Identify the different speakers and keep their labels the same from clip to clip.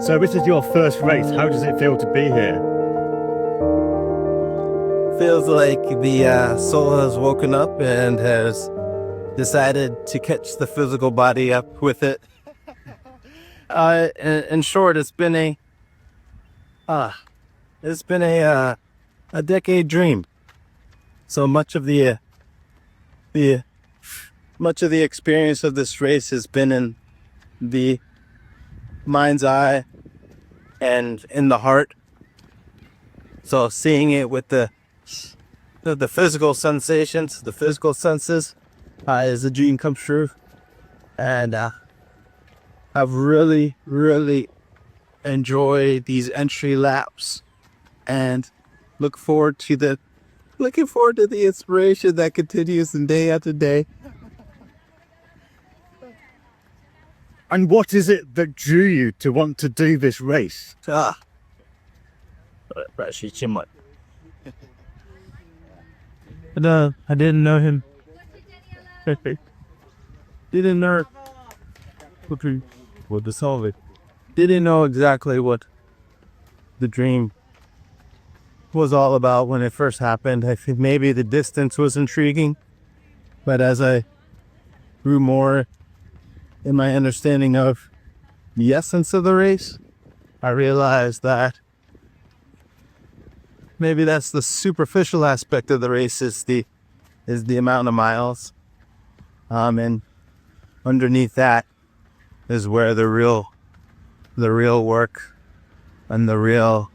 Speaker 1: So this is your first race. How does it feel to be here?
Speaker 2: Feels like the soul has woken up and has decided to catch the physical body up with it. In short, it's been a decade dream. So much of the much of the experience of this race has been in the mind's eye and in the heart. So seeing it with the physical sensations, the physical senses, is a dream come true. And I've really, really enjoyed these entry laps, and looking forward to the inspiration that continues day after day.
Speaker 1: And what is it that drew you to want to do this race?
Speaker 2: Ah, I didn't know him. Didn't know what the solve it. Didn't know exactly what the dream was all about when it first happened. I think maybe the distance was intriguing, but as I grew more in my understanding of the essence of the race, I realized that maybe that's the superficial aspect of the race is the amount of miles, and underneath that is where the real work and the real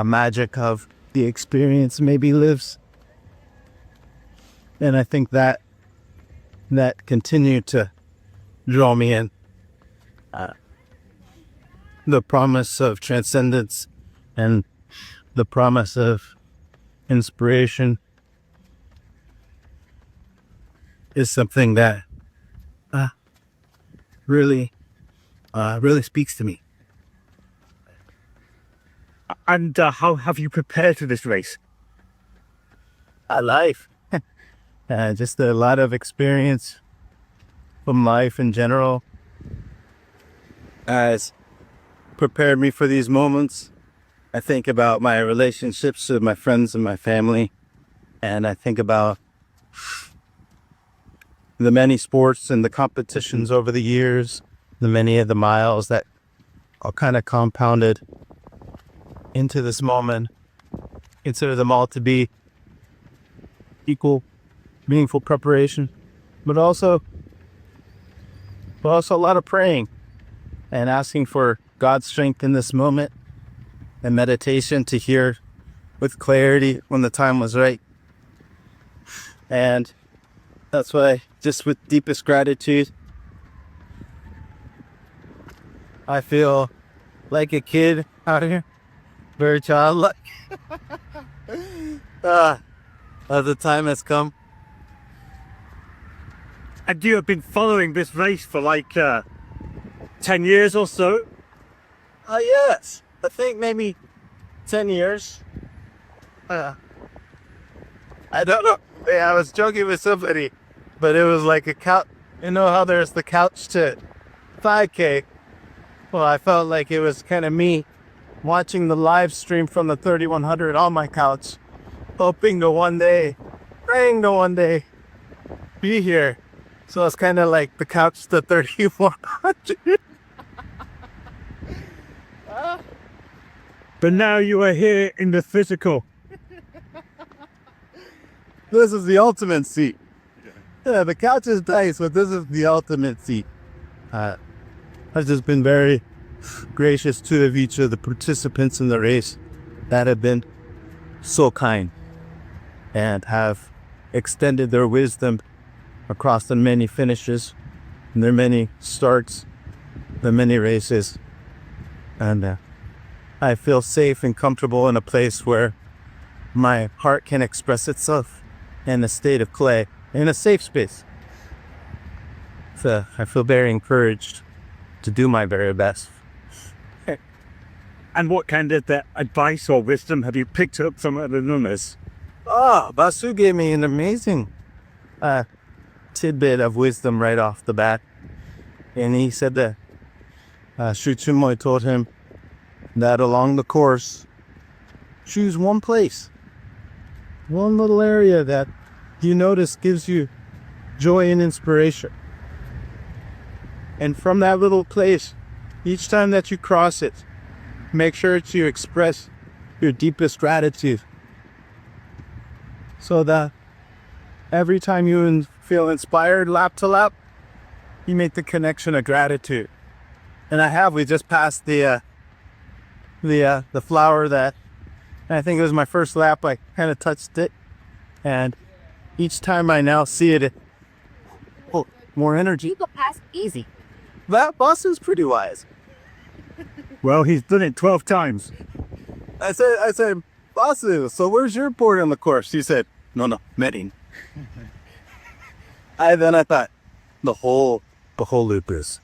Speaker 2: magic of the experience maybe lives. And I think that continued to draw me in. The promise of transcendence and the promise of inspiration is something that really speaks to me.
Speaker 1: And how have you prepared for this race?
Speaker 2: Life. Just a lot of experience from life in general has prepared me for these moments. I think about my relationships with my friends and my family, and I think about the many sports and the competitions over the years, the many of the miles that are kind of compounded into this moment. Consider them all to be equal, meaningful preparation, but also a lot of praying and asking for God's strength in this moment and meditation to hear with clarity when the time was right. And that's why, just with deepest gratitude, I feel like a kid out here, very childlike. The time has come.
Speaker 1: And you have been following this race for like 10 years or so?
Speaker 2: Yes, I think maybe 10 years. I don't know. Yeah, I was joking with somebody, but it was like a couch. You know how there's the couch to 5K? Well, I felt like it was kind of me watching the live stream from the 3100 on my couch, hoping to one day, praying to one day be here. So it's kind of like the couch to 3100.
Speaker 1: But now you are here in the physical.
Speaker 2: This is the ultimate seat. Yeah, the couch is nice, but this is the ultimate seat. I've just been very gracious to each of the participants in the race that have been so kind and have extended their wisdom across the many finishes and their many starts, the many races. And I feel safe and comfortable in a place where my heart can express itself in a state of clay, in a safe space. So I feel very encouraged to do my very best.
Speaker 1: And what kind of advice or wisdom have you picked up from other runners?
Speaker 2: Basu gave me an amazing tidbit of wisdom right off the bat. And he said that Sri Chinmoy told him that along the course, choose one place, one little area that you notice gives you joy and inspiration. And from that little place, each time that you cross it, make sure to express your deepest gratitude, so that every time you feel inspired lap to lap, you make the connection of gratitude. And we just passed the flower that I think it was my first lap. I kind of touched it, and each time I now see it, more energy.
Speaker 3: You go past easy.
Speaker 2: That Boston's pretty wise.
Speaker 1: Well, he's done it 12 times.
Speaker 2: I said, Boston, so where's your board on the course? He said, no, Medin. Then I thought, the whole loop is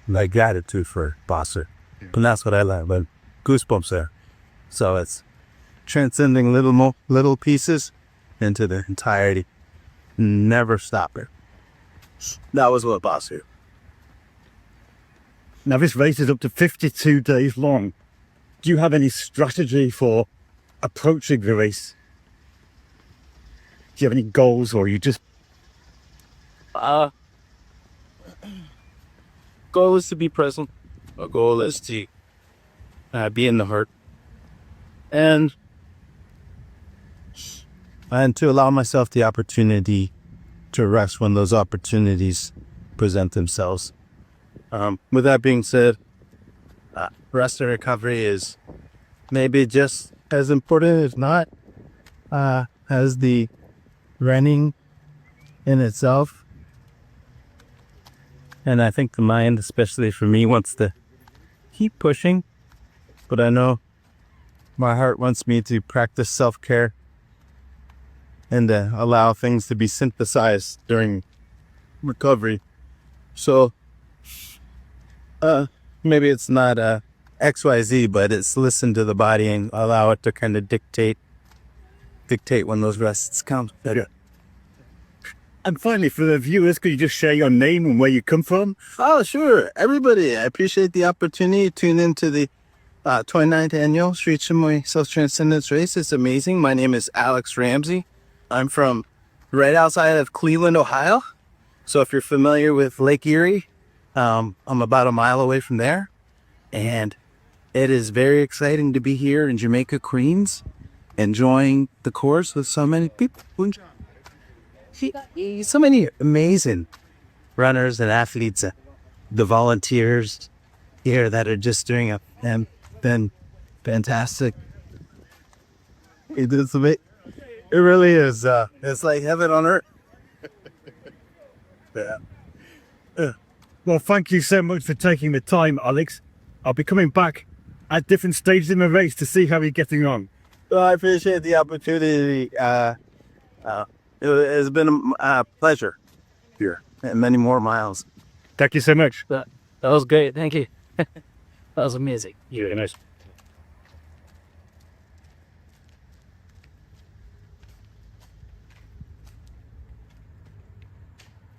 Speaker 2: my gratitude for Boston. And that's what I learned, but goosebumps there. So it's transcending little pieces into the entirety. Never stop it. That was what Boston.
Speaker 1: Now, this race is up to 52 days long. Do you have any strategy for approaching the race? Do you have any goals, or you just...
Speaker 2: Goal is to be present. Our goal is to be in the heart. And to allow myself the opportunity to rest when those opportunities present themselves. With that being said, rest and recovery is maybe just as important, if not, as the running in itself. And I think the mind, especially for me, wants to keep pushing. But I know my heart wants me to practice self-care and to allow things to be synthesized during recovery. So maybe it's not XYZ, but it's listen to the body and allow it to kind of dictate when those rests come.
Speaker 1: Yeah. And finally, for the viewers, could you just share your name and where you come from?
Speaker 2: Oh, sure. Everybody, I appreciate the opportunity to tune into the 29th annual Sri Chinmoy Self-Transcendence Race. It's amazing. My name is Alex Ramsay. I'm from right outside of Cleveland, Ohio. So if you're familiar with Lake Erie, I'm about a mile away from there. And it is very exciting to be here in Jamaica, Queens, enjoying the course with so many people. So many amazing runners and athletes, the volunteers here that are just doing and been fantastic. It really is. It's like heaven on earth.
Speaker 1: Yeah. Well, thank you so much for taking the time, Alex. I'll be coming back at different stages in the race to see how you're getting on.
Speaker 2: Well, I appreciate the opportunity. It has been a pleasure here, and many more miles.
Speaker 1: Thank you so much.
Speaker 3: That was great. Thank you. That was amazing.
Speaker 1: Yeah, nice.